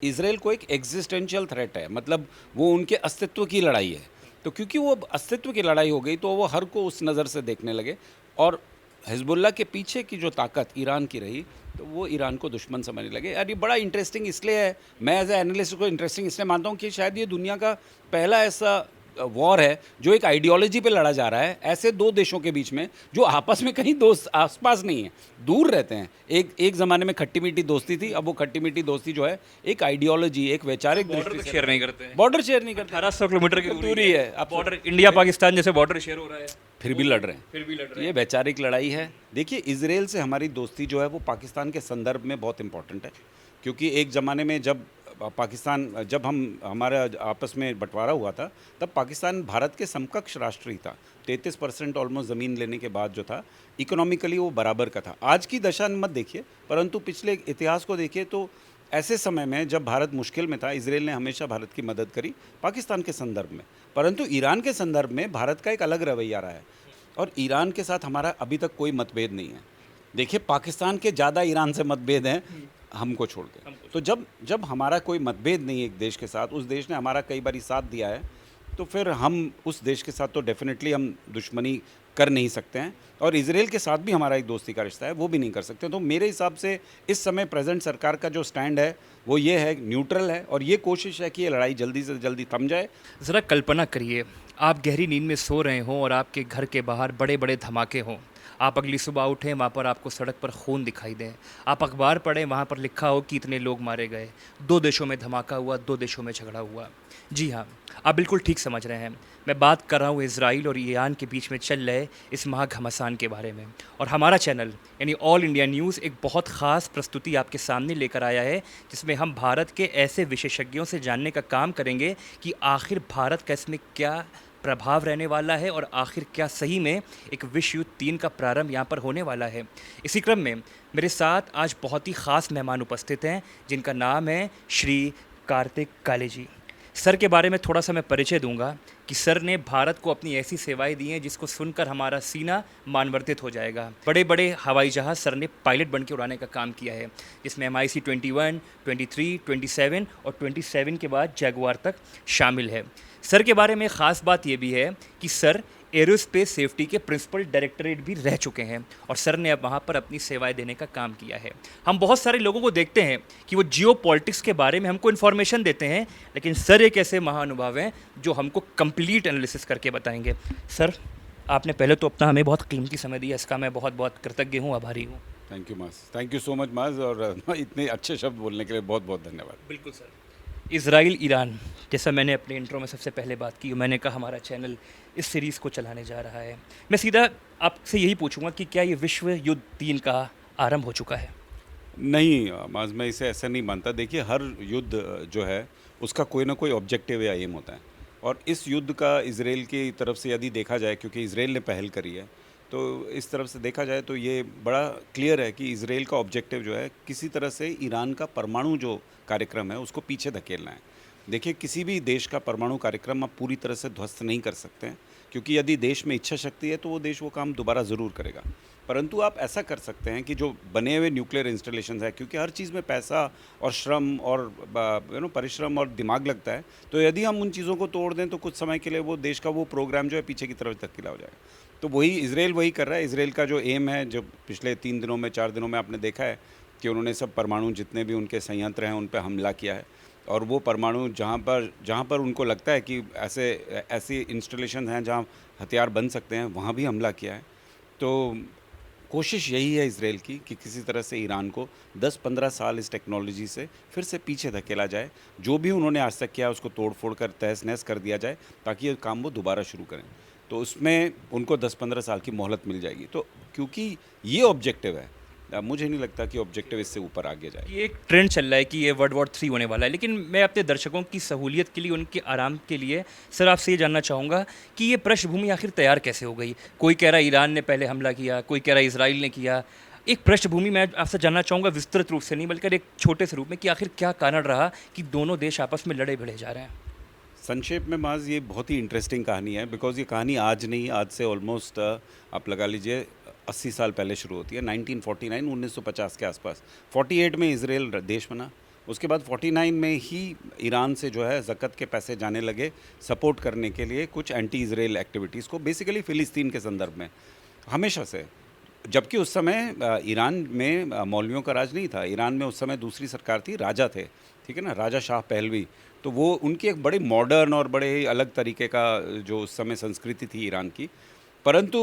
Israel को एक existential threat है, मतलब वो उनके अस्तित्व की लड़ाई है। तो क्योंकि वो अस्तित्व की लड़ाई हो गई तो वो हर को उस नज़र से देखने लगे। और हिजबुल्ला के पीछे की जो ताकत ईरान की रही, तो वो ईरान को दुश्मन समझने लगे। और ये बड़ा इंटरेस्टिंग इसलिए है, मैं एज ए एनालिस्ट को इंटरेस्टिंग इसलिए मानता हूँ कि शायद ये दुनिया का पहला ऐसा वॉर है जो एक आइडियोलॉजी पे लड़ा जा रहा है, ऐसे दो देशों के बीच में जो आपस में कहीं दोस्त आसपास नहीं है, दूर रहते हैं। एक ज़माने में खट्टी मीठी दोस्ती थी, अब वो खट्टी मीठी दोस्ती जो है एक आइडियोलॉजी, एक वैचारिक बॉर्डर दृष्टि तक से शेयर नहीं करते हैं। बॉर्डर शेयर नहीं करते। 1800 किलोमीटर की दूरी है। अब बॉर्डर इंडिया पाकिस्तान जैसे बॉर्डर शेयर हो रहा है, फिर भी लड़ रहे हैं। फिर भी लड़ रहे ये हैं। वैचारिक लड़ाई है। देखिए, इजराइल से हमारी दोस्ती जो है वो पाकिस्तान के संदर्भ में बहुत इंपॉर्टेंट है, क्योंकि एक ज़माने में जब पाकिस्तान जब हम हमारा आपस में बंटवारा हुआ था, तब पाकिस्तान भारत के समकक्ष राष्ट्र ही था। 33% ऑलमोस्ट ज़मीन लेने के बाद जो था, इकोनॉमिकली वो बराबर का था। आज की दशा मत देखिए, परंतु पिछले इतिहास को देखिए तो ऐसे समय में जब भारत मुश्किल में था, इसराइल ने हमेशा भारत की मदद करी पाकिस्तान के संदर्भ में। परंतु ईरान के संदर्भ में भारत का एक अलग रवैया रहा है, और ईरान के साथ हमारा अभी तक कोई मतभेद नहीं है। देखिए, पाकिस्तान के ज़्यादा ईरान से मतभेद हैं हमको छोड़ के। तो जब जब हमारा कोई मतभेद नहीं है एक देश के साथ, उस देश ने हमारा कई बारी साथ दिया है, तो फिर हम उस देश के साथ तो डेफिनेटली हम दुश्मनी कर नहीं सकते हैं। और इसराइल के साथ भी हमारा एक दोस्ती का रिश्ता है, वो भी नहीं कर सकते। तो मेरे हिसाब से इस समय प्रेजेंट सरकार का जो स्टैंड है वो ये है, न्यूट्रल है, और ये कोशिश है कि ये लड़ाई जल्दी से जल्दी थम जाए। ज़रा कल्पना करिए, आप गहरी नींद में सो रहे हों और आपके घर के बाहर बड़े बड़े धमाके हों। आप अगली सुबह उठें, वहाँ पर आपको सड़क पर खून दिखाई दें। आप अखबार पढ़ें, वहाँ पर लिखा हो कि इतने लोग मारे गए, 2 देशों में धमाका हुआ, 2 देशों में झगड़ा हुआ। जी हाँ, आप बिल्कुल ठीक समझ रहे हैं। मैं बात कर रहा हूँ इजराइल और ईरान के बीच में चल रहे इस महाघमासान के बारे में। और हमारा चैनल यानी ऑल इंडिया न्यूज़ एक बहुत ख़ास प्रस्तुति आपके सामने लेकर आया है, जिसमें हम भारत के ऐसे विशेषज्ञों से जानने का काम करेंगे कि आखिर भारत का इसमें क्या प्रभाव रहने वाला है और आखिर क्या सही में एक विश्व युद्ध 3 का प्रारंभ यहाँ पर होने वाला है। इसी क्रम में मेरे साथ आज बहुत ही ख़ास मेहमान उपस्थित हैं, जिनका नाम है श्री कार्तिक काले जी। सर के बारे में थोड़ा सा मैं परिचय दूंगा कि सर ने भारत को अपनी ऐसी सेवाएं दी हैं जिसको सुनकर हमारा सीना मानवर्तित हो जाएगा। बड़े बड़े हवाई जहाज़ सर ने पायलट बन के उड़ाने का काम किया है, जिसमें MiC 21, 23, 27 और 27 के बाद जैगुआर तक शामिल है। सर के बारे में ख़ास बात ये भी है कि सर एरोस्पेस सेफ्टी के प्रिंसिपल डायरेक्टरेट भी रह चुके हैं, और सर ने अब वहाँ पर अपनी सेवाएं देने का काम किया है। हम बहुत सारे लोगों को देखते हैं कि वो जियो पॉलिटिक्स के बारे में हमको इन्फॉर्मेशन देते हैं, लेकिन सर एक ऐसे महानुभाव हैं जो हमको कंप्लीट एनालिसिस करके बताएंगे। सर, आपने पहले तो अपना हमें बहुत कीमती समय दिया, इसका मैं बहुत बहुत कृतज्ञ हूँ, आभारी हूँ। थैंक यू माज, थैंक यू सो मच माज, और इतने अच्छे शब्द बोलने के लिए बहुत बहुत धन्यवाद। बिल्कुल सर। इज़राइल ईरान, जैसा मैंने अपने इंट्रो में सबसे पहले बात की, मैंने कहा हमारा चैनल इस सीरीज़ को चलाने जा रहा है। मैं सीधा आपसे यही पूछूंगा कि क्या ये विश्व युद्ध 3 का आरंभ हो चुका है? नहीं माज, मैं इसे ऐसा नहीं मानता। देखिए, हर युद्ध जो है उसका कोई ना कोई ऑब्जेक्टिव या एम होता है, और इस युद्ध का इसराइल की तरफ से यदि देखा जाए, क्योंकि इसराइल ने पहल करी है, तो इस तरफ से देखा जाए तो ये बड़ा क्लियर है कि इसराइल का ऑब्जेक्टिव जो है किसी तरह से ईरान का परमाणु जो कार्यक्रम है उसको पीछे धकेलना है। देखिए, किसी भी देश का परमाणु कार्यक्रम आप पूरी तरह से ध्वस्त नहीं कर सकते हैं, क्योंकि यदि देश में इच्छा शक्ति है तो वो देश वो काम दोबारा ज़रूर करेगा। परंतु आप ऐसा कर सकते हैं कि जो बने हुए न्यूक्लियर इंस्टॉलेशंस है, क्योंकि हर चीज़ में पैसा और श्रम और परिश्रम और दिमाग लगता है, तो यदि हम उन चीज़ों को तोड़ दें तो कुछ समय के लिए वो देश का वो प्रोग्राम जो है पीछे की तरफ धकेला हो जाएगा। तो वही इसराइल वही कर रहा है। इसराइल का जो एम है, जो पिछले 3 दिनों में 4 दिनों में आपने देखा है कि उन्होंने सब परमाणु जितने भी उनके संयंत्र हैं उन पर हमला किया है, और वो परमाणु जहाँ पर उनको लगता है कि ऐसी इंस्टॉलेशन हैं जहाँ हथियार बन सकते हैं, वहाँ भी हमला किया है। तो कोशिश यही है इसराइल की कि किसी तरह से ईरान को 10-15 साल इस टेक्नोलॉजी से फिर से पीछे धकेला जाए। जो भी उन्होंने आज तक किया उसको तोड़ फोड़ कर तहस नहस कर दिया जाए, ताकि ये काम वो दोबारा शुरू करें। तो उसमें उनको 10-15 साल की मोहलत मिल जाएगी। तो क्योंकि ये ऑब्जेक्टिव है, मुझे नहीं लगता कि ऑब्जेक्टिव इससे ऊपर आगे जाए। ये एक ट्रेंड चल रहा है कि ये वर्ल्ड वॉर 3 होने वाला है, लेकिन मैं अपने दर्शकों की सहूलियत के लिए, उनके आराम के लिए सर आपसे ये जानना चाहूँगा कि ये पृष्ठभूमि आखिर तैयार कैसे हो गई? कोई कह रहा है ईरान ने पहले हमला किया, कोई कह रहा है इसराइल ने किया। एक पृष्ठभूमि मैं आपसे जानना चाहूँगा, विस्तृत रूप से नहीं बल्कि एक छोटे से रूप में, कि आखिर क्या कारण रहा कि दोनों देश आपस में लड़े भिड़े जा रहे हैं? संक्षेप में माज, ये बहुत ही इंटरेस्टिंग कहानी है, बिकॉज ये कहानी आज नहीं, आज से ऑलमोस्ट आप लगा लीजिए 80 साल पहले शुरू होती है। 1949 1950 के आसपास। 48 में इसराइल देश बना, उसके बाद 49 में ही ईरान से जो है ज़कत के पैसे जाने लगे सपोर्ट करने के लिए कुछ एंटी इजराइल एक्टिविटीज़ को, बेसिकली फ़िलिस्तीन के संदर्भ में हमेशा से। जबकि उस समय ईरान में मौलवियों का राज नहीं था, ईरान में उस समय दूसरी सरकार थी, राजा थे, ठीक है ना, राजा शाह पहलवी। तो वो उनकी एक बड़े मॉडर्न और बड़े ही अलग तरीके का जो उस समय संस्कृति थी ईरान की। परंतु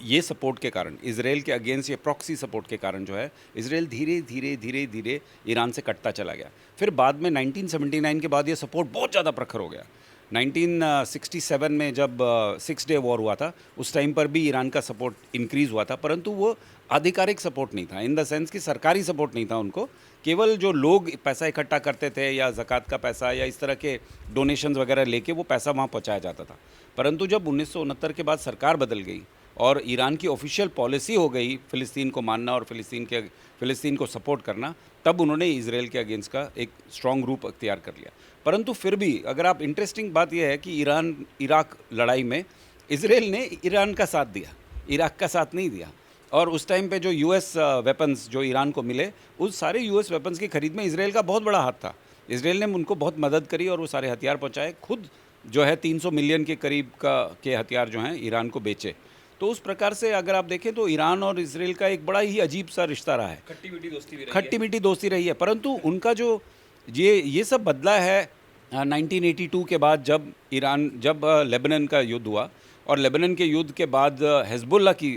ये सपोर्ट के कारण, इसराइल के अगेंस्ट ये प्रॉक्सी सपोर्ट के कारण जो है इसराइल धीरे धीरे धीरे धीरे ईरान से कटता चला गया। फिर बाद में 1979 के बाद ये सपोर्ट बहुत ज़्यादा प्रखर हो गया। 1967 में जब 6 डे वॉर हुआ था, उस टाइम पर भी ईरान का सपोर्ट इंक्रीज़ हुआ था, परंतु वो आधिकारिक सपोर्ट नहीं था, इन द सेंस कि सरकारी सपोर्ट नहीं था उनको। केवल जो लोग पैसा इकट्ठा करते थे या ज़कात का पैसा या इस तरह के डोनेशंस वगैरह लेके वो पैसा वहाँ पहुँचाया जाता था। परंतु जब 1969 के बाद सरकार बदल गई और ईरान की ऑफिशियल पॉलिसी हो गई फ़िलिस्तीन को मानना और फ़िलिस्तीन को सपोर्ट करना, तब उन्होंने इसराइल के अगेंस्ट का एक स्ट्रॉन्ग रूप अख्तियार कर लिया। परंतु फिर भी अगर आप, इंटरेस्टिंग बात यह है कि ईरान इराक लड़ाई में इसराइल ने ईरान का साथ दिया, इराक का साथ नहीं दिया। और उस टाइम पे जो यूएस वेपन्स जो ईरान को मिले, उस सारे यूएस वेपन्स की खरीद में इसराइल का बहुत बड़ा हाथ था। इसराइल ने उनको बहुत मदद करी और वो सारे हथियार पहुंचाए, खुद जो है 300 मिलियन के करीब के हथियार जो हैं ईरान को बेचे। तो उस प्रकार से अगर आप देखें तो ईरान और इसराइल का एक बड़ा ही अजीब सा रिश्ता रहा है, खट्टी मीठी दोस्ती भी रही है। खट्टी मीठी दोस्ती रही है। परंतु उनका जो ये सब बदला है 1982 के बाद, जब लेबनान का युद्ध हुआ और लेबनान के युद्ध के बाद हिजबुल्लाह की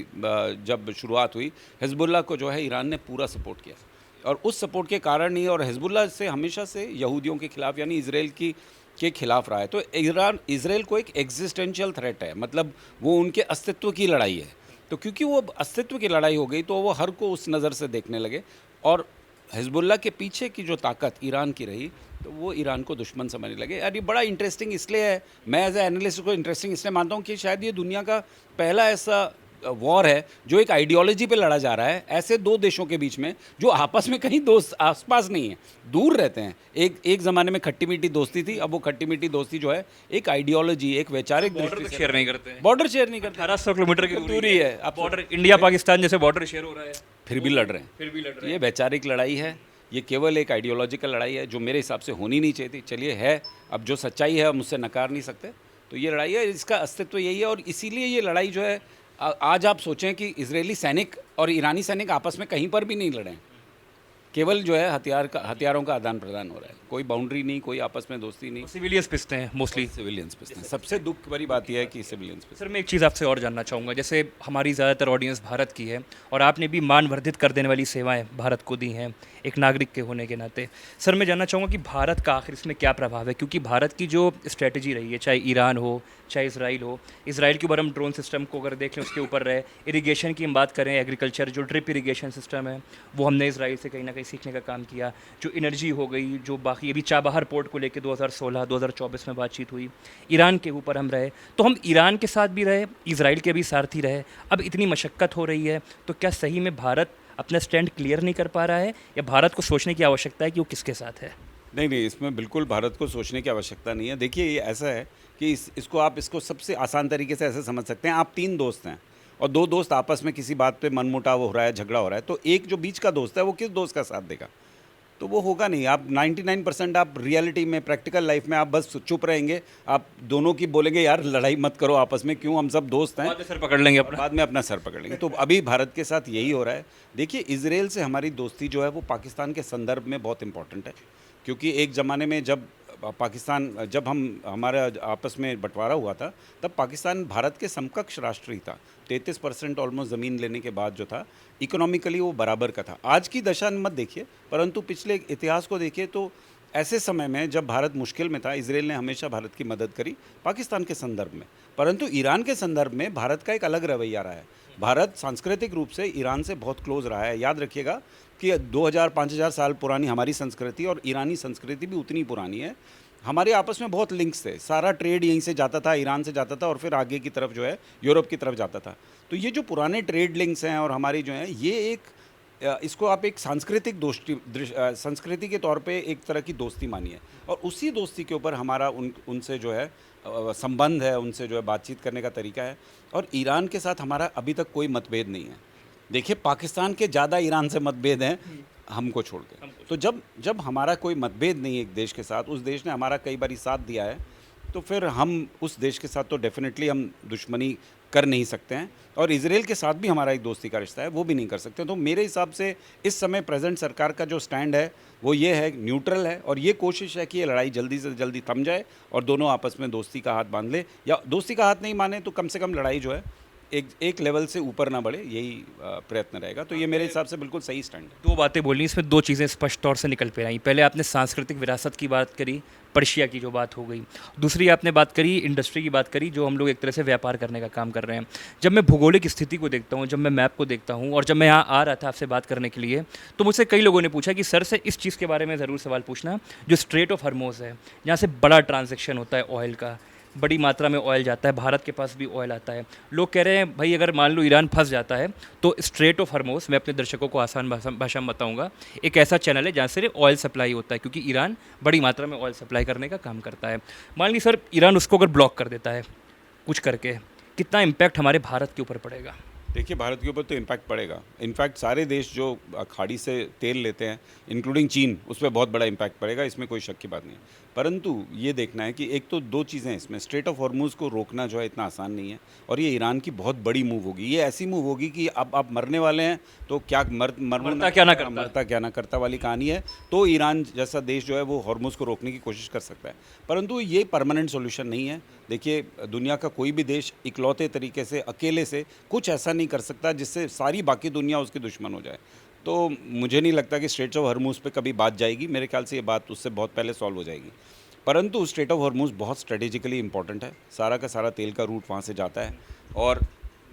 जब शुरुआत हुई, हिजबुल्लाह को जो है ईरान ने पूरा सपोर्ट किया और उस सपोर्ट के कारण ही, और हिजबुल्लाह से हमेशा से यहूदियों के खिलाफ यानी इसराइल के खिलाफ रहा है। तो इसराइल को एक एग्जिस्टेंशियल थ्रेट है, मतलब वो उनके अस्तित्व की लड़ाई है। तो क्योंकि वो अस्तित्व की लड़ाई हो गई तो वो हर को उस नज़र से देखने लगे और हिजबुल्लाह के पीछे की जो ताकत ईरान की रही तो वो ईरान को दुश्मन समझने लगे। और ये बड़ा इंटरेस्टिंग इसलिए है, मैं एज ए एनालिस्ट को इंटरेस्टिंग इसलिए मानता हूँ कि शायद ये दुनिया का पहला ऐसा वॉर है जो एक आइडियोलॉजी पे लड़ा जा रहा है, ऐसे दो देशों के बीच में जो आपस में कहीं दोस्त आसपास नहीं है, दूर रहते हैं। एक ज़माने में खट्टी मीठी दोस्ती थी, अब वो खट्टी मीठी दोस्ती जो है एक आइडियोलॉजी, एक वैचारिक दृष्टि से शेयर नहीं करते हैं। बॉर्डर शेयर नहीं करते, 1800 किलोमीटर की दूरी है। अब बॉर्डर, इंडिया पाकिस्तान जैसे बॉर्डर शेयर हो रहा है, फिर भी लड़ रहे हैं, फिर भी लड़ रहे ये वैचारिक लड़ाई है, ये केवल एक आइडियोलॉजिकल लड़ाई है जो मेरे हिसाब से होनी नहीं चाहिए थी। चलिए है, अब जो सच्चाई है हम उससे नकार नहीं सकते, तो ये लड़ाई है, इसका अस्तित्व यही है। और इसीलिए ये लड़ाई जो है, आज आप सोचें कि इजरायली सैनिक और ईरानी सैनिक आपस में कहीं पर भी नहीं लड़े हैं, केवल जो है हथियारों का आदान प्रदान हो रहा है, कोई बाउंड्री नहीं, कोई आपस में दोस्ती नहीं। सिविलियंस पिसते हैं मोस्टली, सिविलियंस पिसते हैं। सबसे दुख भरी बात यह है कि सिविलियंस पिसते सर मैं एक चीज़ आपसे और जानना चाहूँगा, जैसे हमारी ज़्यादातर ऑडियंस भारत की है और आपने भी मानवर्धित कर देने वाली सेवाएं भारत को दी हैं एक नागरिक के होने के नाते। सर मैं जानना चाहूँगा कि भारत का आखिर इसमें क्या प्रभाव है, क्योंकि भारत की जो स्ट्रेटजी रही है, चाहे ईरान हो चाहे इसराइल हो, इसराइल के ऊपर हम ड्रोन सिस्टम को अगर देख लें उसके ऊपर रहे, इरिगेशन की हम बात करें, एग्रीकल्चर जो ड्रिप इरिगेशन सिस्टम है वो हमने इसराइल से कहीं ना कहीं सीखने का काम किया, जो एनर्जी हो गई, जो बाकी अभी चाबहार पोर्ट को लेकर 2016-2024 में बातचीत हुई, ईरान के ऊपर हम रहे, तो हम ईरान के साथ भी रहे, इसराइल के भी सारथी रहे। अब इतनी मशक्क़त हो रही है तो क्या सही में भारत अपना स्टैंड क्लियर नहीं कर पा रहा है, या भारत को सोचने की आवश्यकता है कि वो किसके साथ है? नहीं, इसमें बिल्कुल भारत को सोचने की आवश्यकता नहीं है। देखिए ये ऐसा है कि इसको सबसे आसान तरीके से ऐसे समझ सकते हैं, आप 3 दोस्त हैं और 2 दोस्त आपस में किसी बात पे मनमुटाव हो रहा है, झगड़ा हो रहा है, तो एक जो बीच का दोस्त है वो किस दोस्त का साथ देगा? तो वो होगा नहीं। आप 99% आप रियलिटी में, प्रैक्टिकल लाइफ में आप बस चुप रहेंगे, आप दोनों की बोलेंगे यार लड़ाई मत करो आपस में, क्यों, हम सब दोस्त हैं, बाद में सर पकड़ लेंगे अपना, बाद में अपना सर पकड़ लेंगे। तो अभी भारत के साथ यही हो रहा है। देखिए इसराइल से हमारी दोस्ती जो है वो पाकिस्तान के संदर्भ में बहुत इंपॉर्टेंट है, क्योंकि एक ज़माने में जब हमारा आपस में बंटवारा हुआ था तब पाकिस्तान भारत के समकक्ष राष्ट्र ही था। 33% ऑलमोस्ट ज़मीन लेने के बाद जो था इकोनॉमिकली वो बराबर का था। आज की दशा मत देखिए, परंतु पिछले इतिहास को देखिए तो ऐसे समय में जब भारत मुश्किल में था, इसराइल ने हमेशा भारत की मदद करी पाकिस्तान के संदर्भ में। परंतु ईरान के संदर्भ में भारत का एक अलग रवैया रहा है। भारत सांस्कृतिक रूप से ईरान से बहुत क्लोज रहा है। याद रखिएगा कि 2000-5000 साल पुरानी हमारी संस्कृति और ईरानी संस्कृति भी उतनी पुरानी है। हमारे आपस में बहुत लिंक्स थे, सारा ट्रेड यहीं से जाता था, ईरान से जाता था और फिर आगे की तरफ जो है यूरोप की तरफ जाता था। तो ये जो पुराने ट्रेड लिंक्स हैं और हमारी जो है ये इसको आप एक सांस्कृतिक संस्कृति के तौर पे एक तरह की दोस्ती मानिए, और उसी दोस्ती के ऊपर हमारा उनसे जो है संबंध है, उनसे जो है बातचीत करने का तरीका है। और ईरान के साथ हमारा अभी तक कोई मतभेद नहीं है। देखिए पाकिस्तान के ज़्यादा ईरान से मतभेद हैं, हमको छोड़ के। तो जब जब हमारा कोई मतभेद नहीं है एक देश के साथ, उस देश ने हमारा कई बारी साथ दिया है, तो फिर हम उस देश के साथ तो डेफिनेटली हम दुश्मनी कर नहीं सकते हैं। और इजराइल के साथ भी हमारा एक दोस्ती का रिश्ता है, वो भी नहीं कर सकते। तो मेरे हिसाब से इस समय प्रेजेंट सरकार का जो स्टैंड है वो ये है, न्यूट्रल है, और ये कोशिश है कि ये लड़ाई जल्दी से जल्दी थम जाए और दोनों आपस में दोस्ती का हाथ बांध ले, या दोस्ती का हाथ नहीं माने तो कम से कम लड़ाई जो है एक लेवल से ऊपर ना बढ़े, यही प्रयत्न रहेगा। तो ये मेरे हिसाब से बिल्कुल सही स्टैंड है। दो बातें बोली, इसमें दो चीज़ें स्पष्ट तौर से निकल पे आई। पहले आपने सांस्कृतिक विरासत की बात करी, पर्शिया की जो बात हो गई। दूसरी आपने बात करी इंडस्ट्री की बात करी, जो हम लोग एक तरह से व्यापार करने का काम कर रहे हैं। जब मैं भौगोलिक स्थिति को देखता हूँ, जब मैं मैप को देखता हूँ, और जब मैं यहाँ आ रहा था आपसे बात करने के लिए, तो मुझसे कई लोगों ने पूछा कि सर से इस चीज़ के बारे में ज़रूर सवाल पूछना, जो स्ट्रेट ऑफ हर्मोज है, जहाँ से बड़ा ट्रांजेक्शन होता है ऑयल का, बड़ी मात्रा में ऑयल जाता है, भारत के पास भी ऑयल आता है। लोग कह रहे हैं भाई अगर मान लो ईरान फंस जाता है तो स्ट्रेट ऑफ हर्मोस, मैं अपने दर्शकों को आसान भाषा में बताऊंगा, एक ऐसा चैनल है जहाँ से ऑयल सप्लाई होता है, क्योंकि ईरान बड़ी मात्रा में ऑयल सप्लाई करने का काम करता है। मान ली सर ईरान उसको अगर ब्लॉक कर देता है कुछ करके, कितना इम्पैक्ट हमारे भारत के ऊपर पड़ेगा? देखिए, भारत के ऊपर तो इम्पैक्ट पड़ेगा। इनफैक्ट सारे देश जो खाड़ी से तेल लेते हैं, इंक्लूडिंग चीन, उस पर बहुत बड़ा इम्पैक्ट पड़ेगा, इसमें कोई शक की बात नहीं है। परंतु ये देखना है कि एक तो दो चीज़ें हैं इसमें, स्ट्रेट ऑफ हॉर्मुज़ को रोकना जो है इतना आसान नहीं है, और ये ईरान की बहुत बड़ी मूव होगी। ये ऐसी मूव होगी कि अब आप मरने वाले हैं तो क्या मरता क्या ना करता, मरता क्या ना करता वाली कहानी है। तो ईरान जैसा देश जो है वो हॉर्मुज़ को रोकने की कोशिश कर सकता है, परंतु ये परमानेंट सोल्यूशन नहीं है। देखिए, दुनिया का कोई भी देश इकलौते तरीके से अकेले से कुछ ऐसा नहीं कर सकता जिससे सारी बाकी दुनिया उसकी दुश्मन हो जाए। तो मुझे नहीं लगता कि स्ट्रेट्स ऑफ हॉर्मुज़ पे कभी बात जाएगी। मेरे ख्याल से ये बात उससे बहुत पहले सॉल्व हो जाएगी। परंतु स्ट्रेट ऑफ हॉर्मुज़ बहुत स्ट्रेटेजिकली इंपॉर्टेंट है, सारा का सारा तेल का रूट वहाँ से जाता है, और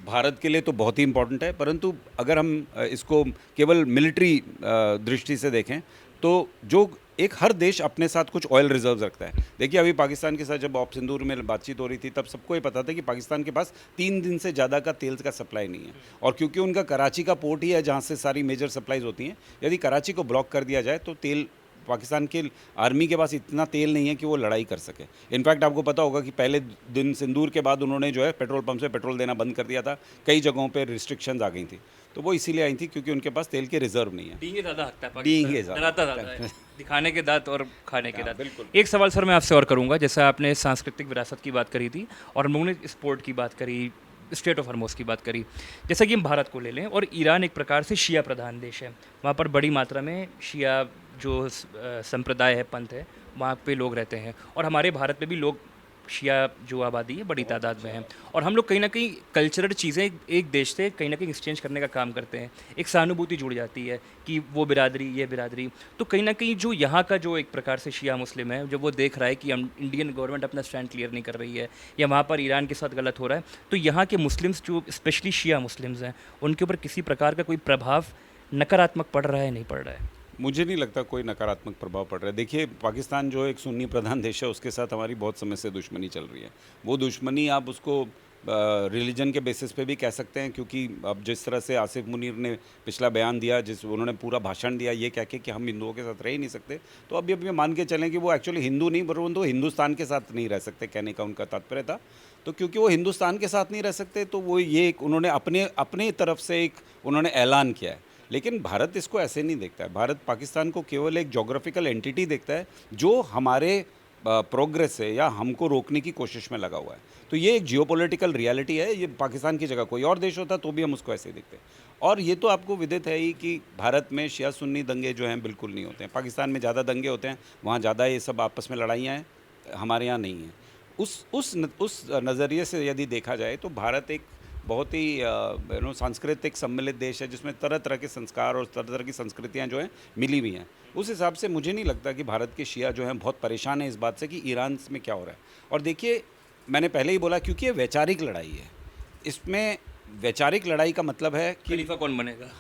भारत के लिए तो बहुत ही इंपॉर्टेंट है। परंतु अगर हम इसको केवल मिलिट्री दृष्टि से देखें तो जो एक हर देश अपने साथ कुछ ऑयल रिजर्व्स रखता है। देखिए, अभी पाकिस्तान के साथ जब ऑप सिंदूर में बातचीत हो रही थी तब सबको ये पता था कि पाकिस्तान के पास 3 दिन से ज़्यादा का तेल का सप्लाई नहीं है, और क्योंकि उनका कराची का पोर्ट ही है जहाँ से सारी मेजर सप्लाईज होती हैं, यदि कराची को ब्लॉक कर दिया जाए तो तेल, पाकिस्तान के आर्मी के पास इतना तेल नहीं है कि वो लड़ाई कर सके। इनफैक्ट आपको पता होगा कि पहले दिन सिंदूर के बाद उन्होंने जो है पेट्रोल पंप से पेट्रोल देना बंद कर दिया था, कई जगहों पे रिस्ट्रिक्शंस आ गई थी। तो वो इसीलिए आई थी क्योंकि उनके पास तेल के रिजर्व नहीं है। डींगे ज़्यादा हकता है, डींगे ज़्यादा डराता ज़्यादा है, दिखाने के दांत और खाने के दांत। बिल्कुल। एक सवाल सर मैं आपसे और करूंगा, जैसा आपने सांस्कृतिक विरासत की बात करी थी और हम लोगों ने स्पोर्ट की बात करी, स्टेट ऑफ हर्मोस की बात करी, जैसा कि हम भारत को ले लें, और ईरान एक प्रकार से शिया प्रधान देश है, वहाँ पर बड़ी मात्रा में शिया जो संप्रदाय है, पंथ है, वहाँ पे लोग रहते हैं, और हमारे भारत में भी लोग शिया जो आबादी है बड़ी तादाद में है, और हम लोग कहीं ना कहीं कल्चरल चीज़ें एक देश से कहीं ना कहीं एक्सचेंज करने का काम करते हैं, एक सहानुभूति जुड़ जाती है कि वो बिरादरी ये बिरादरी। तो कहीं ना कहीं जो यहाँ का जो एक प्रकार से शिया मुस्लिम है, जब वो देख रहा है कि हम इंडियन गवर्नमेंट अपना स्टैंड क्लियर नहीं कर रही है या वहाँ पर ईरान के साथ गलत हो रहा है, तो यहाँ के मुस्लिम्स जो स्पेशली शिया मुस्लिम्स हैं उनके ऊपर किसी प्रकार का कोई प्रभाव नकारात्मक पड़ रहा है, नहीं पड़ रहा है? मुझे नहीं लगता कोई नकारात्मक प्रभाव पड़ रहा है। देखिए, पाकिस्तान जो एक सुन्नी प्रधान देश है, उसके साथ हमारी बहुत समय से दुश्मनी चल रही है। वो दुश्मनी आप उसको रिलीजन के बेसिस पे भी कह सकते हैं, क्योंकि अब जिस तरह से आसिफ मुनीर ने पिछला बयान दिया, जिस उन्होंने पूरा भाषण दिया ये कह के कि हम हिंदुओं के साथ रह ही नहीं सकते, तो अभी अभी मान के चलें कि वो एक्चुअली हिंदू नहीं, पर वो हिंदुस्तान के साथ नहीं रह सकते, कहने का उनका तात्पर्य था। तो क्योंकि वो हिंदुस्तान के साथ नहीं रह सकते, तो वो ये एक उन्होंने अपने तरफ से एक उन्होंने ऐलान किया है। लेकिन भारत इसको ऐसे नहीं देखता है। भारत पाकिस्तान को केवल एक जोग्राफिकल एंटिटी देखता है जो हमारे प्रोग्रेस से या हमको रोकने की कोशिश में लगा हुआ है। तो ये एक जियोपॉलिटिकल रियलिटी है। ये पाकिस्तान की जगह कोई और देश होता तो भी हम उसको ऐसे ही देखते हैं। और ये तो आपको विदित है ही कि भारत में शिया सुन्नी दंगे जो हैं बिल्कुल नहीं होते हैं। पाकिस्तान में ज़्यादा दंगे होते हैं, वहाँ ज़्यादा ये सब आपस में लड़ाइयाँ हैं, हमारे यहाँ नहीं हैं। उस नज़रिए से यदि देखा जाए तो भारत एक बहुत ही सांस्कृतिक सम्मिलित देश है, जिसमें तरह तरह के संस्कार और तरह तरह की संस्कृतियाँ जो हैं मिली हुई हैं। उस हिसाब से मुझे नहीं लगता कि भारत के शिया जो हैं बहुत परेशान हैं इस बात से कि ईरान में क्या हो रहा है। और देखिए, मैंने पहले ही बोला, क्योंकि ये वैचारिक लड़ाई है। इसमें वैचारिक लड़ाई का मतलब है कि खलीफा कौन बनेगा?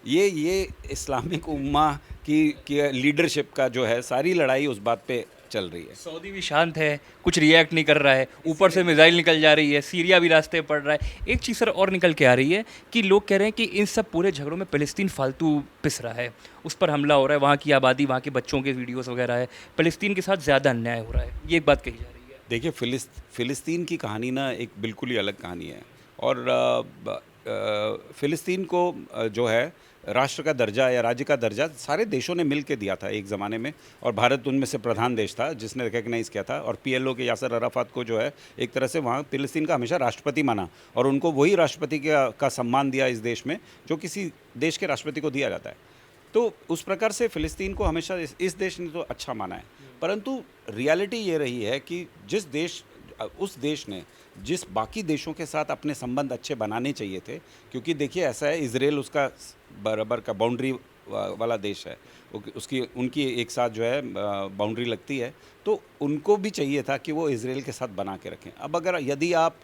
ये इस्लामिक उम्मा की लीडरशिप का जो है सारी लड़ाई उस बात पे चल रही है। सऊदी भी शांत है, कुछ रिएक्ट नहीं कर रहा है, ऊपर से मिसाइल निकल जा रही है, सीरिया भी रास्ते पड़ रहा है। एक चीज़ सर और निकल के आ रही है कि लोग कह रहे हैं कि इन सब पूरे झगड़ों में फ़लस्तीन फालतू पिस रहा है, उस पर हमला हो रहा है, वहाँ की आबादी, वहाँ के बच्चों के वीडियोस वगैरह है, फ़लस्तीन के साथ ज़्यादा अन्याय हो रहा है, ये एक बात कही जा रही है। देखिए, फ़िलिस्तीन की कहानी ना एक बिल्कुल ही अलग कहानी है। और फ़िलिस्तीन को जो है राष्ट्र का दर्जा या राज्य का दर्जा सारे देशों ने मिल के दिया था एक ज़माने में, और भारत उनमें से प्रधान देश था जिसने रिकग्नाइज़ किया था। और पीएलओ के यासर अराफात को जो है एक तरह से वहाँ फ़िलिस्तीन का हमेशा राष्ट्रपति माना, और उनको वही राष्ट्रपति का सम्मान दिया इस देश में जो किसी देश के राष्ट्रपति को दिया जाता है। तो उस प्रकार से फ़िलिस्तीन को हमेशा इस देश ने तो अच्छा माना है, परंतु रियलिटी ये रही है कि उस देश ने जिस बाकी देशों के साथ अपने संबंध अच्छे बनाने चाहिए थे, क्योंकि देखिए ऐसा है, इजराइल उसका बराबर का बाउंड्री वाला देश है, उसकी उनकी एक साथ जो है बाउंड्री लगती है, तो उनको भी चाहिए था कि वो इजराइल के साथ बना के रखें। अब अगर यदि आप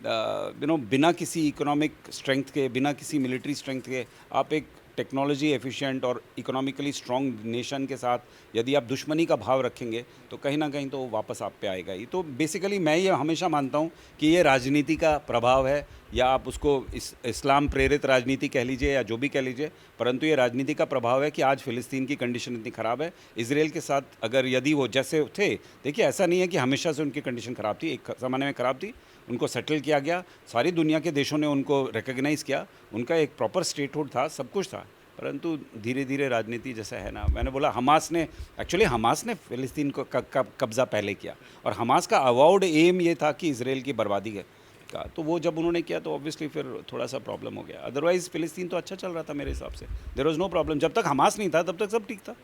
बिना किसी इकोनॉमिक स्ट्रेंथ के, बिना किसी मिलिट्री स्ट्रेंथ के, आप एक टेक्नोलॉजी एफिशिएंट और इकोनॉमिकली स्ट्रॉन्ग नेशन के साथ यदि आप दुश्मनी का भाव रखेंगे तो कहीं ना कहीं तो वो वापस आप पे आएगा ही। तो बेसिकली मैं ये हमेशा मानता हूँ कि ये राजनीति का प्रभाव है, या आप उसको इस्लाम प्रेरित राजनीति कह लीजिए या जो भी कह लीजिए, परंतु ये राजनीति का प्रभाव है कि आज फ़िलिस्तीन की कंडीशन इतनी ख़राब है। इजराइल के साथ अगर यदि वो जैसे थे, देखिए ऐसा नहीं है कि हमेशा से उनकी कंडीशन ख़राब थी, एक ज़माने में ख़राब थी, उनको सेटल किया गया, सारी दुनिया के देशों ने उनको रिकग्नाइज़ किया, उनका एक प्रॉपर स्टेटहुड था, सब कुछ था, परंतु धीरे धीरे राजनीति जैसा है ना, मैंने बोला हमास ने फ़िलिस्तीन को कब्ज़ा पहले किया, और हमास का अवाउड एम ये था कि इजराइल की बर्बादी का, तो वो जब उन्होंने किया तो ऑब्वियसली फिर थोड़ा सा प्रॉब्लम हो गया। अदरवाइज़ फ़िलिस्तीन तो अच्छा चल रहा था मेरे हिसाब से, देयर वाज नो प्रॉब्लम। जब तक हमास नहीं था तब तक सब ठीक था।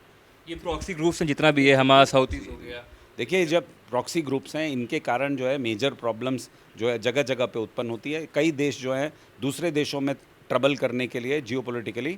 ये प्रॉक्सी ग्रुप्स हैं जितना भी है, हमास, हौतीस हो गया। देखिए, जब प्रॉक्सी ग्रुप्स हैं, इनके कारण जो है मेजर प्रॉब्लम्स जो है जगह जगह पे उत्पन्न होती है। कई देश जो हैं दूसरे देशों में ट्रबल करने के लिए जियोपॉलिटिकली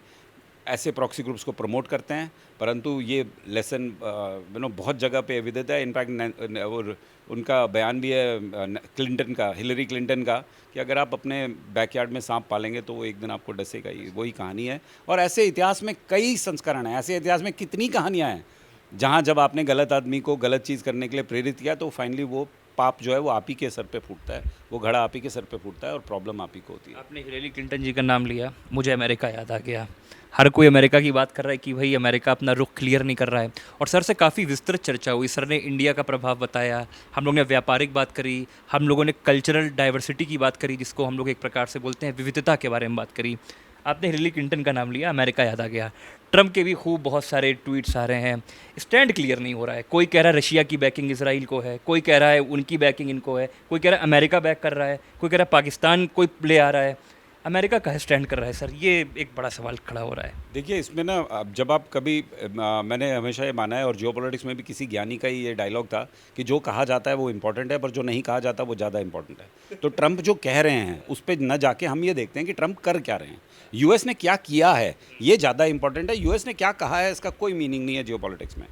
ऐसे प्रॉक्सी ग्रुप्स को प्रमोट करते हैं, परंतु ये लेसन बहुत जगह पे विदित है। इनफैक्ट और उनका बयान भी है हिलरी क्लिंटन का, कि अगर आप अपने बैकयार्ड में सांप पालेंगे तो वो एक दिन आपको डसेगा ही, वही कहानी है। और ऐसे इतिहास में कई संस्करण हैं, ऐसे इतिहास में कितनी कहानियाँ हैं जहाँ जब आपने गलत आदमी को गलत चीज़ करने के लिए प्रेरित किया तो फाइनली वो पाप जो है वो आप ही के सर पे फूटता है, वो घड़ा आप ही के सर पे फूटता है और प्रॉब्लम आप ही को होती है। आपने हिलेरी क्लिंटन जी का नाम लिया, मुझे अमेरिका याद आ गया। हर कोई अमेरिका की बात कर रहा है कि भाई अमेरिका अपना रुख क्लियर नहीं कर रहा है, और सर से काफ़ी विस्तृत चर्चा हुई। सर ने इंडिया का प्रभाव बताया, हम लोग ने व्यापारिक बात करी, हम लोगों ने कल्चरल डाइवर्सिटी की बात करी, जिसको हम लोग एक प्रकार से बोलते हैं विविधता के बारे में बात करी। आपने हिलेरी क्लिंटन का नाम लिया, अमेरिका याद आ गया। ट्रम्प के भी खूब बहुत सारे ट्वीट्स आ रहे हैं, स्टैंड क्लियर नहीं हो रहा है। कोई कह रहा है रशिया की बैकिंग इसराइल को है, कोई कह रहा है उनकी बैकिंग इनको है, कोई कह रहा है अमेरिका बैक कर रहा है, कोई कह रहा है पाकिस्तान कोई प्ले आ रहा है। अमेरिका कहाँ स्टैंड कर रहा है सर, ये एक बड़ा सवाल खड़ा हो रहा है। देखिए, इसमें ना अब जब आप कभी मैंने हमेशा ये माना है, और जियोपॉलिटिक्स में भी किसी ज्ञानी का ही ये डायलॉग था कि जो कहा जाता है वो इम्पोर्टेंट है, पर जो नहीं कहा जाता वो ज़्यादा इंपॉर्टेंट है। तो ट्रंप जो कह रहे हैं उस पर न जाके हम ये देखते हैं कि ट्रंप कर क्या रहे हैं, यूएस ने क्या किया है, ये ज़्यादा इंपॉर्टेंट है। यूएस ने क्या कहा है इसका कोई मीनिंग नहीं है जियोपॉलिटिक्स में।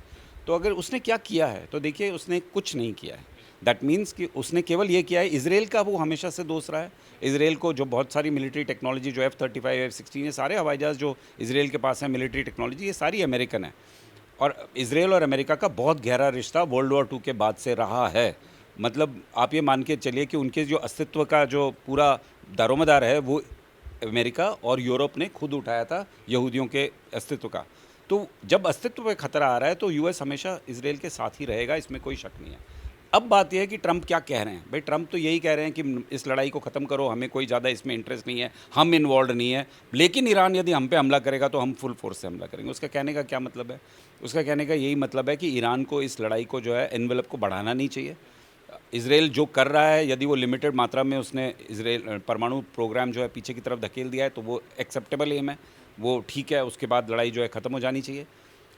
तो अगर उसने क्या किया है तो देखिए, उसने कुछ नहीं किया है। दैट मीन्स कि उसने केवल ये किया है, इजराइल का वो हमेशा से दोस्त रहा है। इजराइल को जो बहुत सारी मिलिट्री टेक्नोलॉजी जो F-35 F-16 ये सारे हवाई जहाज़ जो इजराइल के पास है, मिलिट्री टेक्नोलॉजी, ये सारी अमेरिकन है। और इजराइल और अमेरिका का बहुत गहरा रिश्ता वर्ल्ड वॉर 2 के बाद से रहा है। मतलब आप ये मान के चलिए कि उनके जो अस्तित्व का जो पूरा दारोमदार है वो अमेरिका और यूरोप ने खुद उठाया था, यहूदियों के अस्तित्व का। तो जब अस्तित्व पे खतरा आ रहा है तो यूएस हमेशा इजराइल के साथ ही रहेगा, इसमें कोई शक नहीं है। अब बात यह है कि ट्रंप क्या कह रहे हैं। भाई, ट्रंप तो यही कह रहे हैं कि इस लड़ाई को ख़त्म करो, हमें कोई ज़्यादा इसमें इंटरेस्ट नहीं है, हम इन्वॉल्व नहीं है, लेकिन ईरान यदि हम पे हमला करेगा तो हम फुल फोर्स से हमला करेंगे। उसका कहने का क्या मतलब है? उसका कहने का यही मतलब है कि ईरान को इस लड़ाई को जो है एनवेलप को बढ़ाना नहीं चाहिए। इजराइल जो कर रहा है, यदि वो लिमिटेड मात्रा में उसने इजराइल परमाणु प्रोग्राम जो है पीछे की तरफ धकेल दिया है तो वो एक्सेप्टेबल एम है, वो ठीक है। उसके बाद लड़ाई जो है ख़त्म हो जानी चाहिए।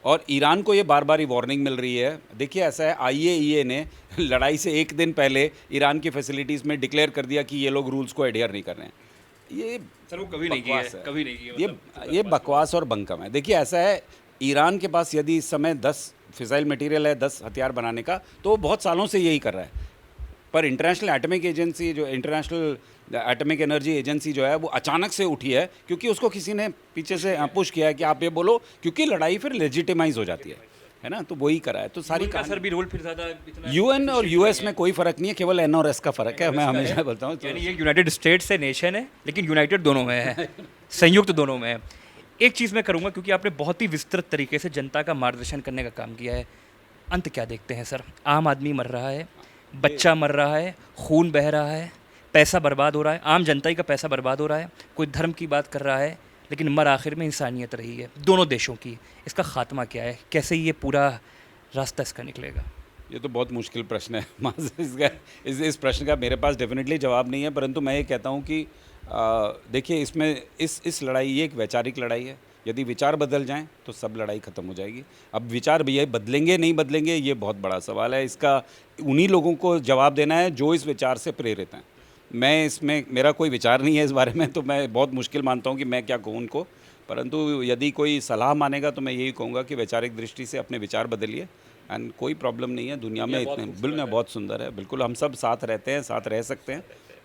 और ईरान को ये बार बार वार्निंग मिल रही है। देखिए, ऐसा है, IAEA ने लड़ाई से एक दिन पहले ईरान की फैसिलिटीज़ में डिक्लेयर कर दिया कि ये लोग रूल्स को एडहेयर नहीं कर रहे हैं। ये सर वो कभी नहीं किया है, कभी नहीं किया, ये बकवास और बंकम है। देखिए, ऐसा है, ईरान के पास यदि इस समय 10 फिसाइल मटेरियल है, 10 हथियार बनाने का, तो वो बहुत सालों से यही कर रहा है। पर इंटरनेशनल एटॉमिक एजेंसी, जो इंटरनेशनल एटॉमिक एनर्जी एजेंसी जो है, वो अचानक से उठी है क्योंकि उसको किसी ने पीछे से पुश किया है कि आप ये बोलो, क्योंकि लड़ाई फिर लेजिटिमाइज हो जाती है ना। तो वही करा है। तो सारी का सर भी रोल फिर ज़्यादा इतना UN और US में कोई फ़र्क नहीं है, केवल N और S का फ़र्क है। मैं हमेशा बोलता हूँ, यानी ये यूनाइटेड स्टेट्स से नेशन है, लेकिन यूनाइटेड दोनों में है, संयुक्त दोनों में है। एक चीज़ मैं करूँगा, क्योंकि आपने बहुत ही विस्तृत तरीके से जनता का मार्गदर्शन करने का काम किया है। अंत क्या देखते हैं सर? आम आदमी मर रहा है, बच्चा मर रहा है, खून बह रहा है, पैसा बर्बाद हो रहा है, आम जनता ही का पैसा बर्बाद हो रहा है। कोई धर्म की बात कर रहा है, लेकिन मर आखिर में इंसानियत रही है दोनों देशों की। इसका ख़ात्मा क्या है, कैसे ये पूरा रास्ता इसका निकलेगा? ये तो बहुत मुश्किल प्रश्न है माज़ इसका इस प्रश्न का मेरे पास डेफ़िनेटली जवाब नहीं है, परंतु मैं ये कहता हूँ कि देखिए इसमें इस लड़ाई ये एक वैचारिक लड़ाई है। यदि विचार बदल जाएँ तो सब लड़ाई ख़त्म हो जाएगी। अब विचार भैया बदलेंगे नहीं बदलेंगे ये बहुत बड़ा सवाल है। इसका उन्हीं लोगों को जवाब देना है जो इस विचार से प्रेरित हैं। मैं इसमें मेरा कोई विचार नहीं है इस बारे में, तो मैं बहुत मुश्किल मानता हूँ कि मैं क्या कहूँ उनको। परंतु यदि कोई सलाह मानेगा तो मैं यही कहूँगा कि वैचारिक दृष्टि से अपने विचार बदलिए एंड कोई प्रॉब्लम नहीं है दुनिया में इतने बिल्कुल बहुत सुंदर है, बिल्कुल हम सब साथ रहते हैं, साथ रह सकते हैं,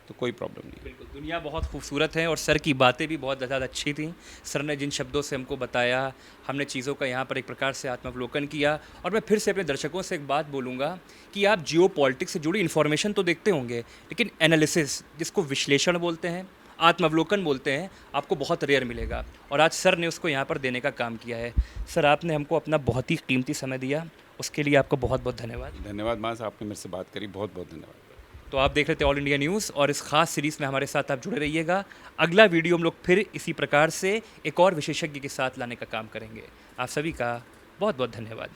तो कोई प्रॉब्लम नहीं है। बिल्कुल, दुनिया बहुत खूबसूरत है और सर की बातें भी बहुत ज़्यादा अच्छी थी। सर ने जिन शब्दों से हमको बताया, हमने चीज़ों का यहाँ पर एक प्रकार से आत्मावलोकन किया। और मैं फिर से अपने दर्शकों से एक बात बोलूँगा कि आप जियोपॉलिटिक्स से जुड़ी इन्फॉर्मेशन तो देखते होंगे, लेकिन एनालिसिस, जिसको विश्लेषण बोलते हैं, आत्मावलोकन बोलते हैं, आपको बहुत रेयर मिलेगा। और आज सर ने उसको यहाँ पर देने का काम किया है। सर, आपने हमको अपना बहुत ही कीमती समय दिया, उसके लिए आपको बहुत बहुत धन्यवाद। धन्यवाद मास, आपने मेरे से बात करी, बहुत बहुत धन्यवाद। तो आप देख रहे थे ऑल इंडिया न्यूज़ और इस खास सीरीज़ में हमारे साथ आप जुड़े रहिएगा। अगला वीडियो हम लोग फिर इसी प्रकार से एक और विशेषज्ञ के साथ लाने का काम करेंगे। आप सभी का बहुत बहुत धन्यवाद।